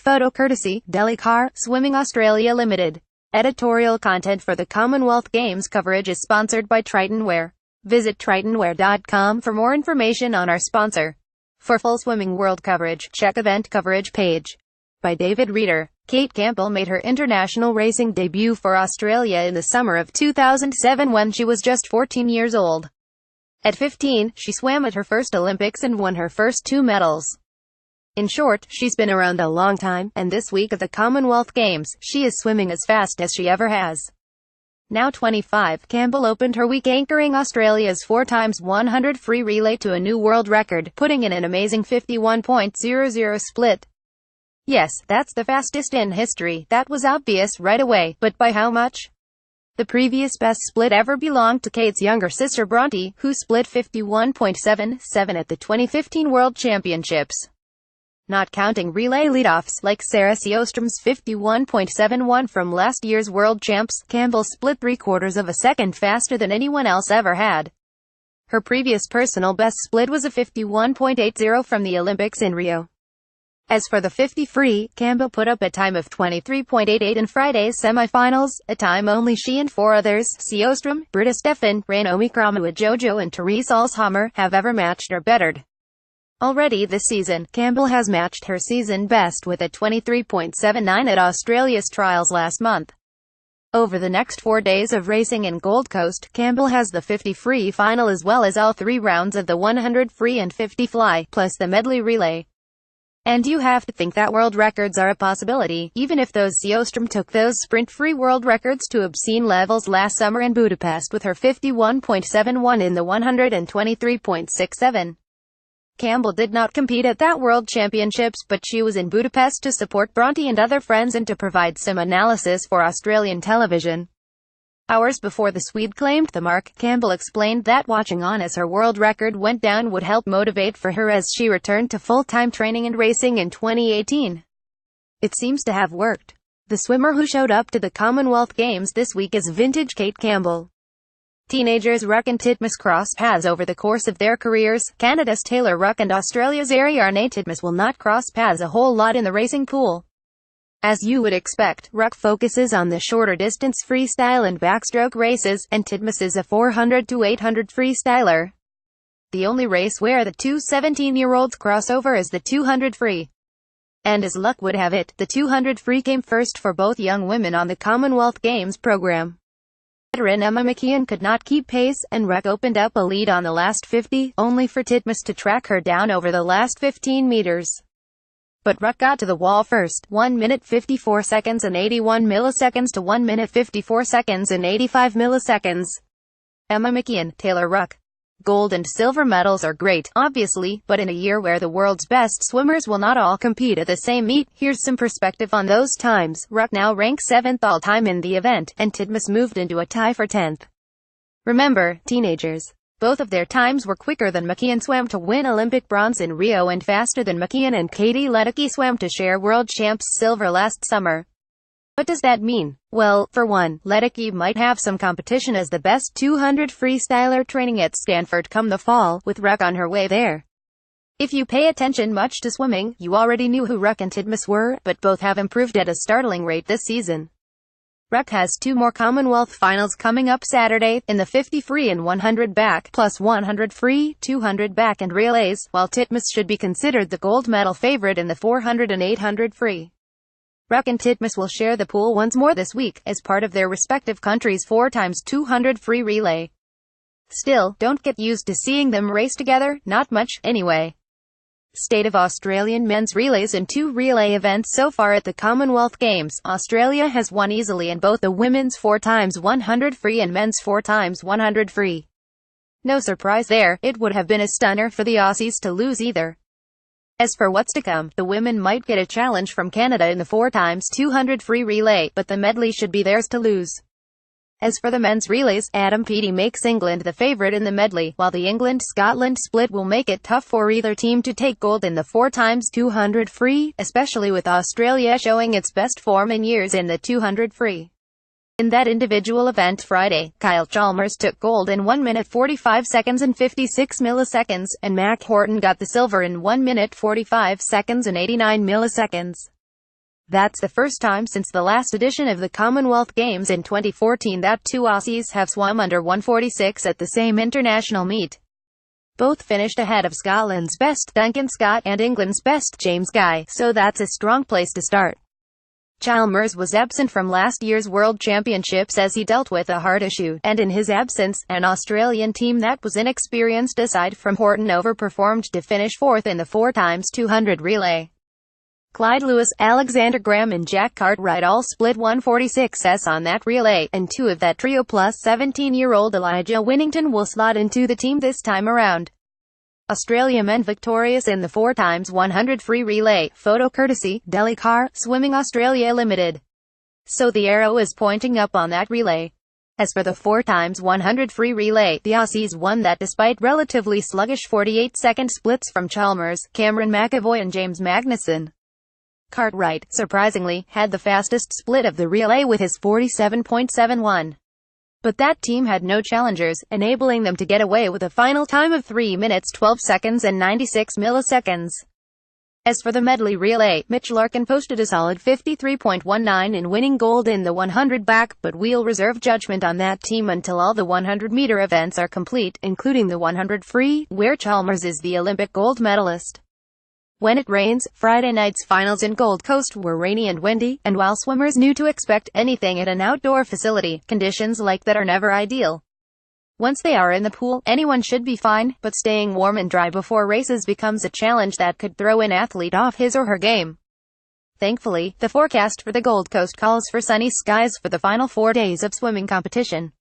Photo courtesy, Delhi Car, Swimming Australia Limited. Editorial content for the Commonwealth Games coverage is sponsored by Tritonwear. Visit tritonwear.com for more information on our sponsor. For full Swimming World coverage, check event coverage page. By David Reader. Cate Campbell made her international racing debut for Australia in the summer of 2007 when she was just 14 years old. At 15, she swam at her first Olympics and won her first 2 medals. In short, she's been around a long time, and this week at the Commonwealth Games, she is swimming as fast as she ever has. Now 25, Campbell opened her week anchoring Australia's 4x100 free relay to a new world record, putting in an amazing 51.00 split. Yes, that's the fastest in history. That was obvious right away, but by how much? The previous best split ever belonged to Cate's younger sister Bronte, who split 51.77 at the 2015 World Championships. Not counting relay leadoffs, like Sarah Sjöström's 51.71 from last year's World Champs, Campbell split 3/4 of a second faster than anyone else ever had. Her previous personal best split was a 51.80 from the Olympics in Rio. As for the 50 free, Campbell put up a time of 23.88 in Friday's semi-finals, a time only she and 4 others, Sjöström, Britta Stefan, Naomi Kromowidjojo and Therese Alshammer, have ever matched or bettered. Already this season, Campbell has matched her season best with a 23.79 at Australia's trials last month. Over the next 4 days of racing in Gold Coast, Campbell has the 50 free final as well as all 3 rounds of the 100 free and 50 fly, plus the medley relay. And you have to think that world records are a possibility, even if those Sjöström took those sprint-free world records to obscene levels last summer in Budapest with her 51.71 in the 100 and 23.67. Campbell did not compete at that World Championships, but she was in Budapest to support Bronte and other friends and to provide some analysis for Australian television. Hours before the Swede claimed the mark, Campbell explained that watching on as her world record went down would help motivate for her as she returned to full-time training and racing in 2018. It seems to have worked. The swimmer who showed up to the Commonwealth Games this week is vintage Cate Campbell. Teenagers Ruck and Titmus cross paths over the course of their careers. Canada's Taylor Ruck and Australia's Ariarne Titmus will not cross paths a whole lot in the racing pool. As you would expect, Ruck focuses on the shorter distance freestyle and backstroke races, and Titmus is a 400 to 800 freestyler. The only race where the two 17-year-olds cross over is the 200 free. And as luck would have it, the 200 free came first for both young women on the Commonwealth Games program. Veteran Emma McKeon could not keep pace, and Ruck opened up a lead on the last 50, only for Titmus to track her down over the last 15 meters. But Ruck got to the wall first, 1 minute 54 seconds and 81 milliseconds to 1 minute 54 seconds and 85 milliseconds. Emma McKeon, Taylor Ruck. Gold and silver medals are great, obviously, but in a year where the world's best swimmers will not all compete at the same meet, here's some perspective on those times. Ruck now ranks 7th all-time in the event, and Titmus moved into a tie for 10th. Remember, teenagers, both of their times were quicker than McKeon swam to win Olympic bronze in Rio and faster than McKeon and Katie Ledecky swam to share world champs silver last summer. What does that mean? Well, for one, Ledecky might have some competition as the best 200 freestyler training at Stanford come the fall, with Ruck on her way there. If you pay attention much to swimming, you already knew who Ruck and Titmus were, but both have improved at a startling rate this season. Ruck has 2 more Commonwealth finals coming up Saturday, in the 50 free and 100 back, plus 100 free, 200 back and relays, while Titmus should be considered the gold medal favorite in the 400 and 800 free. Ruck and Titmus will share the pool once more this week, as part of their respective countries' 4x200 free relay. Still, don't get used to seeing them race together, not much, anyway. State of Australian men's relays in 2 relay events so far at the Commonwealth Games. Australia has won easily in both the women's 4x100 free and men's 4x100 free. No surprise there, it would have been a stunner for the Aussies to lose either. As for what's to come, the women might get a challenge from Canada in the 4x200 free relay, but the medley should be theirs to lose. As for the men's relays, Adam Peaty makes England the favourite in the medley, while the England-Scotland split will make it tough for either team to take gold in the 4x200 free, especially with Australia showing its best form in years in the 200 free. In that individual event Friday, Kyle Chalmers took gold in 1 minute 45 seconds and 56 milliseconds, and Mac Horton got the silver in 1 minute 45 seconds and 89 milliseconds. That's the first time since the last edition of the Commonwealth Games in 2014 that two Aussies have swum under 1:46 at the same international meet. Both finished ahead of Scotland's best Duncan Scott and England's best James Guy, so that's a strong place to start. Chalmers was absent from last year's World Championships as he dealt with a heart issue, and in his absence, an Australian team that was inexperienced aside from Horton overperformed to finish fourth in the 4x200 relay. Clyde Lewis, Alexander Graham and Jack Cartwright all split 1:46s on that relay, and two of that trio plus 17-year-old Elijah Winnington will slot into the team this time around. Australia men victorious in the 4x100 free relay, photo courtesy, Delhi Car, Swimming Australia Limited. So the arrow is pointing up on that relay. As for the 4x100 free relay, the Aussies won that despite relatively sluggish 48-second splits from Chalmers, Cameron McAvoy and James Magnussen. Cartwright, surprisingly, had the fastest split of the relay with his 47.71. But that team had no challengers, enabling them to get away with a final time of 3 minutes 12 seconds and 96 milliseconds. As for the medley relay, Mitch Larkin posted a solid 53.19 in winning gold in the 100 back, but we'll reserve judgment on that team until all the 100-meter events are complete, including the 100 free, where Chalmers is the Olympic gold medalist. When it rains, Friday night's finals in Gold Coast were rainy and windy, and while swimmers knew to expect anything at an outdoor facility, conditions like that are never ideal. Once they are in the pool, anyone should be fine, but staying warm and dry before races becomes a challenge that could throw an athlete off his or her game. Thankfully, the forecast for the Gold Coast calls for sunny skies for the final 4 days of swimming competition.